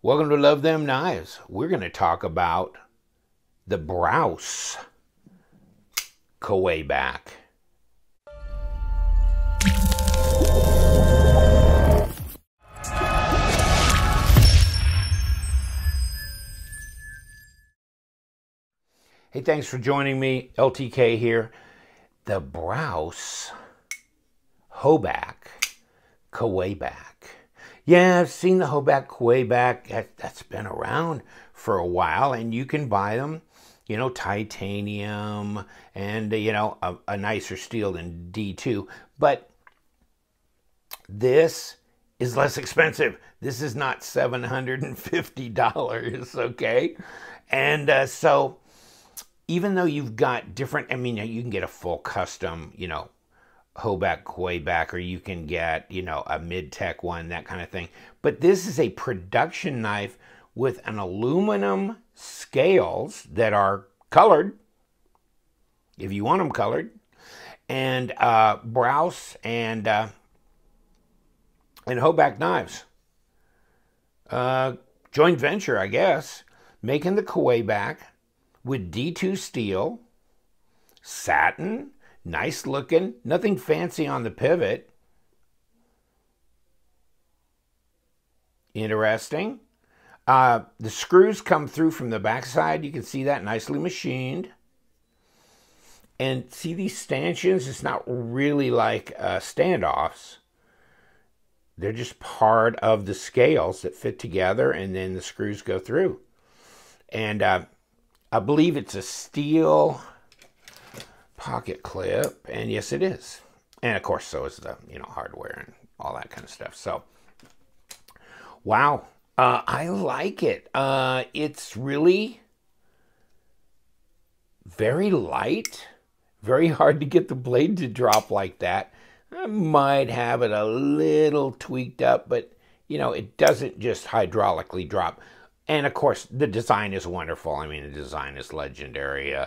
Welcome to Love Them Knives. We're going to talk about the Brous Kwaiback. Hey, thanks for joining me. LTK here. The Brous Hoback Kwaiback. Yeah, I've seen the Hoback Kwaiback. That's been around for a while, and you can buy them, you know, titanium and, you know, a nicer steel than D2. But this is less expensive. This is not $750, okay? And so even though you've got different, I mean, you can get a full custom, you know, Hoback Kwaiback, or you can get, you know, a mid-tech one, that kind of thing. But this is a production knife with an aluminum scales that are colored, if you want them colored, and Brous and Hoback knives. Joint venture, I guess, making the Kwaiback with D2 steel, satin, nice looking, nothing fancy on the pivot. Interesting. The screws come through from the backside. You can see that, nicely machined. And see these stanchions? It's not really like standoffs. They're just part of the scales that fit together, and then the screws go through. And I believe it's a steel pocket clip, and yes, it is. And of course, so is the, you know, hardware and all that kind of stuff. So, wow, I like it. It's really very light, very hard to get the blade to drop like that. I might have it a little tweaked up, but, you know, it doesn't just hydraulically drop. And of course, the design is wonderful. I mean, the design is legendary.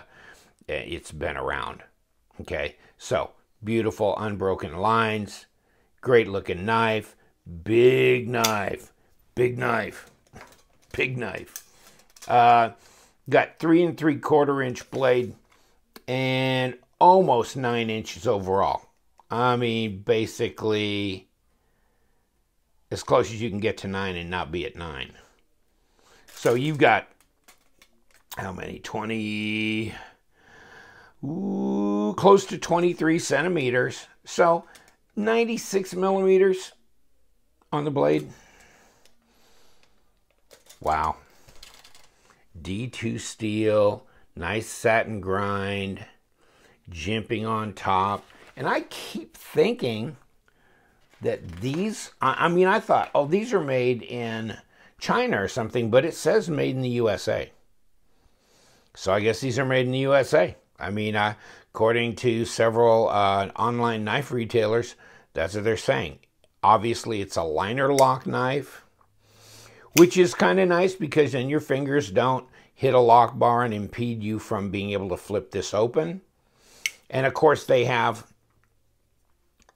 It's been around. Okay, so beautiful unbroken lines, great looking knife, big knife, big knife, big knife. Got 3 3/4 inch blade and almost 9 inches overall. I mean, basically as close as you can get to 9 and not be at 9. So you've got how many? 20... Ooh, close to 23 centimeters. So 96 millimeters on the blade. Wow. D2 steel, nice satin grind, jimping on top. And I keep thinking that these, I mean, I thought, oh, these are made in China or something, but it says made in the USA. So I guess these are made in the USA. I mean, according to several online knife retailers, that's what they're saying. Obviously, it's a liner lock knife, which is kind of nice because then your fingers don't hit a lock bar and impede you from being able to flip this open. And of course, they have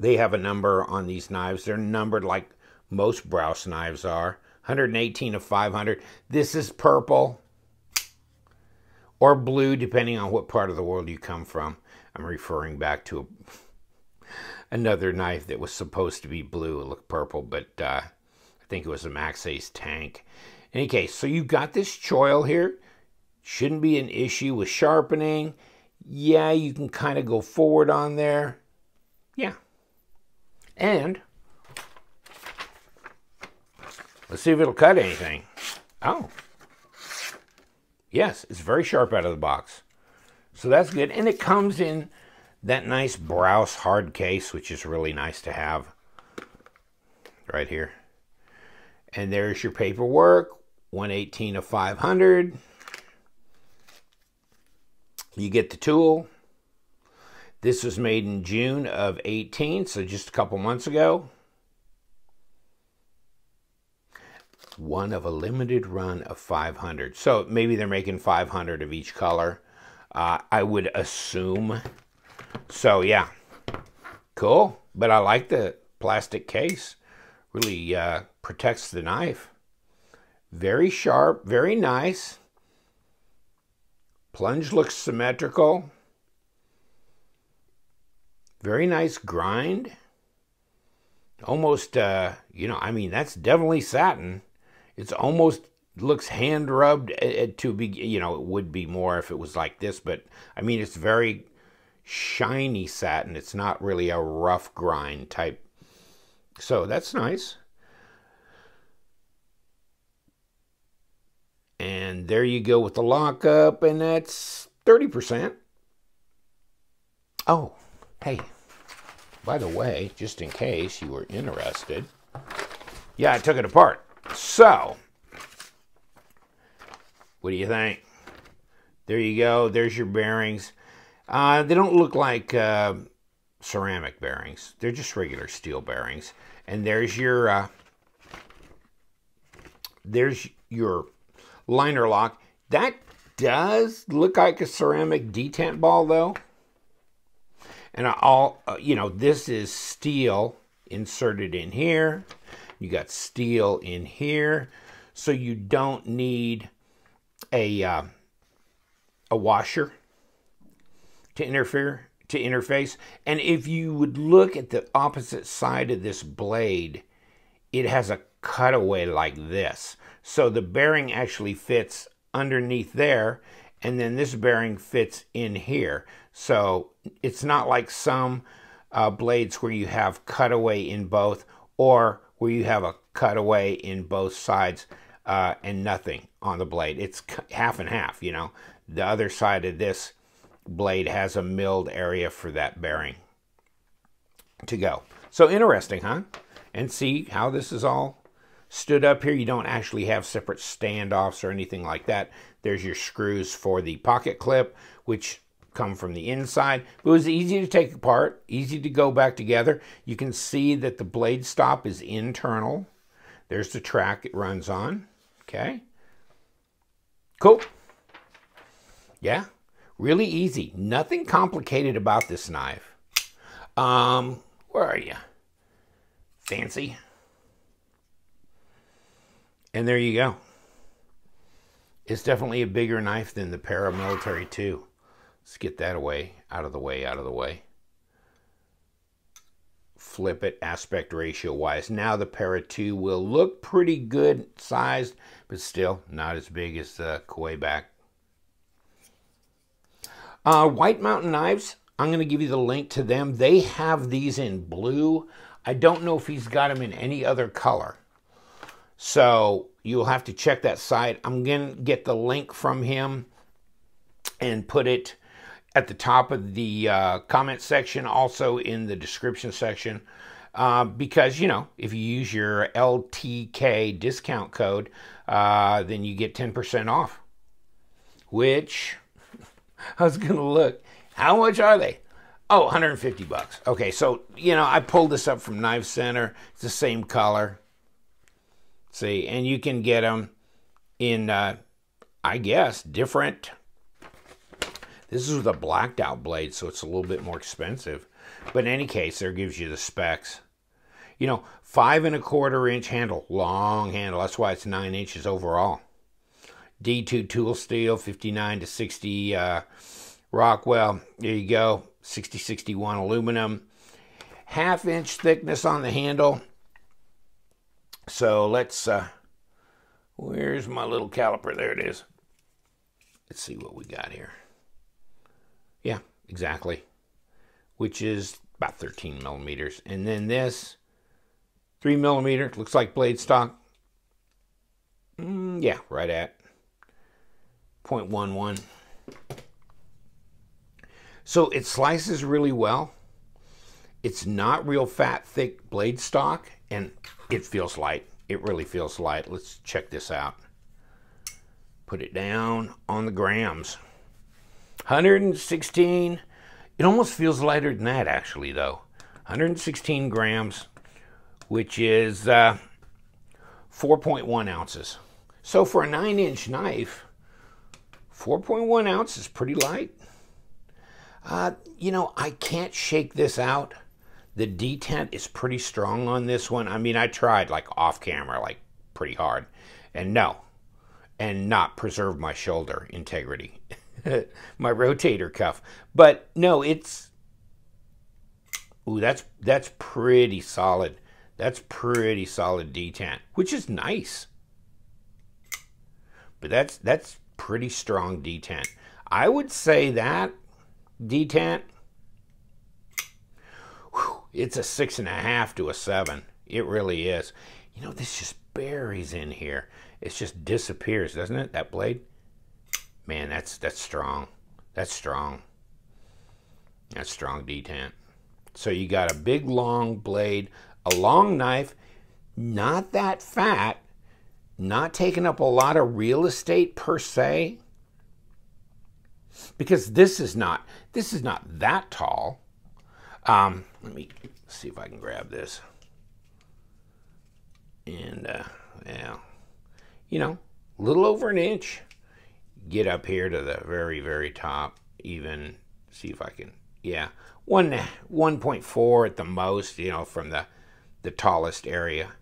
a number on these knives. They're numbered like most Brous knives are, 118 of 500. This is purple or blue, depending on what part of the world you come from. I'm referring back to another knife that was supposed to be blue. It looked purple, but I think it was a Max Ace tank. In any case, so you've got this choil here. Shouldn't be an issue with sharpening. Yeah, you can kind of go forward on there. Yeah. And let's see if it'll cut anything. Oh. Yes, it's very sharp out of the box. So that's good. And it comes in that nice Brous hard case, which is really nice to have right here. And there's your paperwork, 118 of 500. You get the tool. This was made in June of 18, so just a couple months ago. One of a limited run of 500. So maybe they're making 500 of each color. I would assume. So yeah, cool. But I like the plastic case. Really protects the knife. Very sharp, very nice. Plunge looks symmetrical. Very nice grind. Almost, you know, I mean, that's definitely satin. It's almost looks hand rubbed to be, you know, it would be more if it was like this, but I mean, it's very shiny satin. It's not really a rough grind type. So that's nice. And there you go with the lockup, and that's 30%. Oh, hey, by the way, just in case you were interested, yeah, I took it apart. So, what do you think? There you go. There's your bearings. They don't look like ceramic bearings. They're just regular steel bearings. And there's your liner lock. That does look like a ceramic detent ball, though. And you know, this is steel inserted in here. You got steel in here, so you don't need a washer to interface. And if you would look at the opposite side of this blade, it has a cutaway like this. So the bearing actually fits underneath there, and then this bearing fits in here. So it's not like some blades where you have cutaway in both, or where you have a cutaway in both sides and nothing on the blade. It's half and half, you know. The other side of this blade has a milled area for that bearing to go. So interesting, huh? And see how this is all stood up here. You don't actually have separate standoffs or anything like that. There's your screws for the pocket clip, which come from the inside. It was easy to take apart, easy to go back together. You can see that the blade stop is internal. There's the track it runs on. Okay. Cool. Yeah. Really easy. Nothing complicated about this knife. Where are you? Fancy. And there you go. It's definitely a bigger knife than the Paramilitary 2. Let's get that away, out of the way. Flip it aspect ratio wise. Now the Para 2 will look pretty good sized, but still not as big as the Kwaiback. White Mountain knives, I'm going to give you the link to them. They have these in blue. I don't know if he's got them in any other color. So you'll have to check that site. I'm going to get the link from him and put it at the top of the comment section, also in the description section. Because, you know, if you use your LTK discount code, then you get 10% off. Which, I was going to look, how much are they? Oh, 150 bucks. Okay, so, you know, I pulled this up from Knife Center. It's the same color. See, and you can get them in, I guess, different. This is with a blacked out blade, so it's a little bit more expensive. But in any case, there gives you the specs. You know, 5 1/4 inch handle, long handle. That's why it's 9 inches overall. D2 tool steel, 59 to 60 Rockwell. There you go, 6061 aluminum. 1/2 inch thickness on the handle. So let's, where's my little caliper? There it is. Let's see what we got here. Yeah, exactly. Which is about 13 millimeters. And then this, 3 millimeter, looks like blade stock. Yeah, right at 0.11. So it slices really well. It's not real fat, thick blade stock, and it feels light. It really feels light. Let's check this out. Put it down on the grams. 116. It almost feels lighter than that, actually, though. 116 grams, which is 4.1 ounces. So for a 9-inch knife, 4.1 ounces is pretty light. You know, I can't shake this out. The detent is pretty strong on this one. I mean, I tried like off camera, like pretty hard. and not preserve my shoulder integrity, my rotator cuff. But no, it's, ooh, that's pretty solid. That's pretty solid detent, which is nice. But that's pretty strong detent. I would say that detent, whew, it's a 6.5 to a 7. It really is. You know, this just buries in here. It just disappears, doesn't it? That blade. Man, that's strong. That's strong. That's strong detent. So you got a big long blade, a long knife, not that fat, not taking up a lot of real estate per se, because this is not that tall. Let me see if I can grab this. And yeah, you know, a little over an inch. Get up here to the very, very top. Even see if I can, yeah, 1.4 at the most, you know, from the tallest area.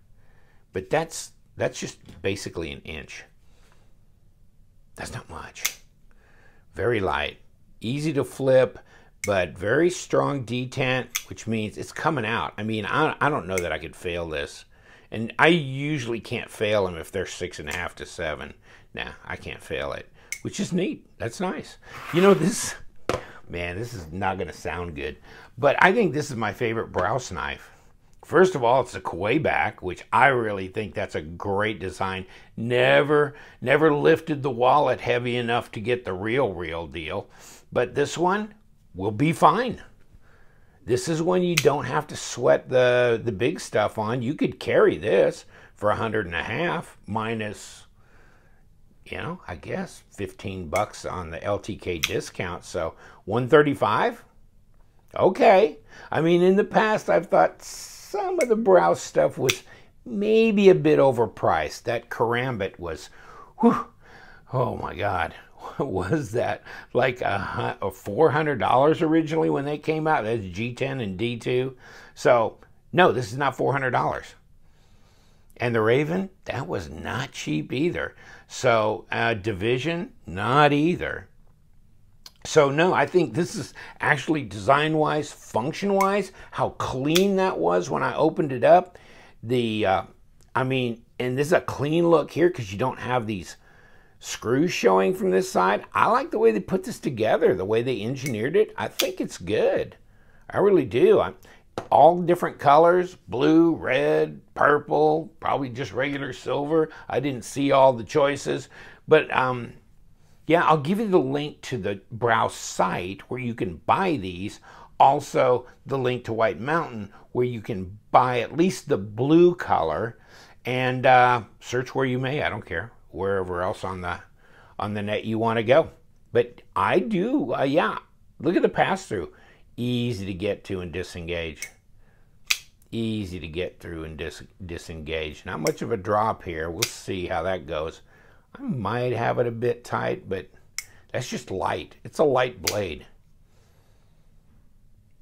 But that's just basically an inch. That's not much. Very light, easy to flip, but very strong detent, which means it's coming out. I mean, I don't know that I could fail this. And I usually can't fail them if they're 6.5 to 7. Nah, I can't fail it, which is neat. That's nice. You know, this, man, this is not going to sound good, but I think this is my favorite Brous knife. First of all, it's a Kwaiback, which I really think that's a great design. Never lifted the wallet heavy enough to get the real deal, but this one will be fine. This is when you don't have to sweat the big stuff on. You could carry this for $100.50 minus, you know, I guess $15 on the LTK discount. So $135. Okay. I mean, in the past, I've thought some of the Brous stuff was maybe a bit overpriced. That Karambit was, whew, oh my God. What was that? Like $400 originally when they came out. That's G10 and D2. So, no, this is not $400. And the Raven, that was not cheap either. So, Division, not either. So, no, I think this is actually design-wise, function-wise, how clean that was when I opened it up. I mean, and this is a clean look here because you don't have these screws showing from this side. I like the way they put this together, the way they engineered it. I think it's good. I really do. All different colors, blue, red, purple, probably just regular silver. I didn't see all the choices, but yeah, I'll give you the link to the Brous site where you can buy these. Also, the link to White Mountain where you can buy at least the blue color, and search where you may. I don't care. Wherever else on the net you want to go. But I do, yeah. Look at the pass-through. Easy to get to and disengage. Easy to get through and disengage. Not much of a drop here. We'll see how that goes. I might have it a bit tight, but that's just light. It's a light blade.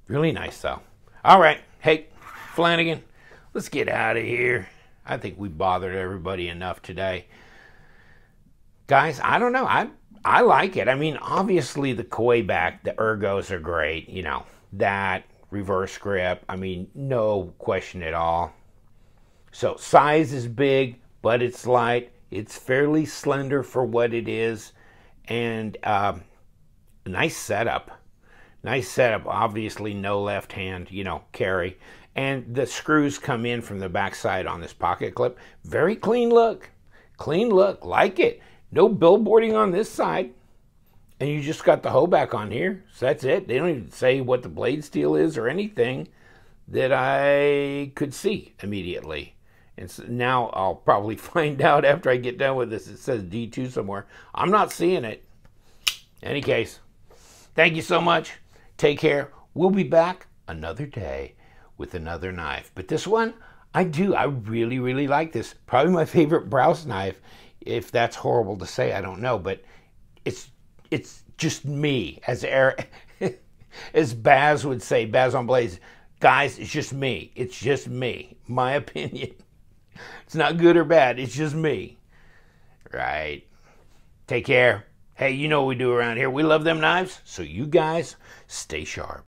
Really nice, though. All right. Hey, Flanagan, let's get out of here. I think we bothered everybody enough today. Guys, I don't know. I like it. I mean, obviously the Kwaiback, the ergos are great. You know, that reverse grip. I mean, no question at all. So size is big, but it's light. It's fairly slender for what it is. And nice setup. Nice setup. Obviously no left hand, you know, carry. And the screws come in from the backside on this pocket clip. Very clean look. Clean look. Like it. No billboarding on this side. And you just got the Hoback on here. So that's it. They don't even say what the blade steel is or anything that I could see immediately. And so now I'll probably find out after I get done with this. It says D2 somewhere. I'm not seeing it. Any case, thank you so much. Take care. We'll be back another day with another knife. But this one, I really, really like this. Probably my favorite Brous knife. If that's horrible to say, I don't know, but it's just me, as Baz would say, Baz on Blaze. Guys, it's just me. It's just me. My opinion. It's not good or bad. It's just me. Right. Take care. Hey, you know what we do around here. We love them knives, so you guys stay sharp.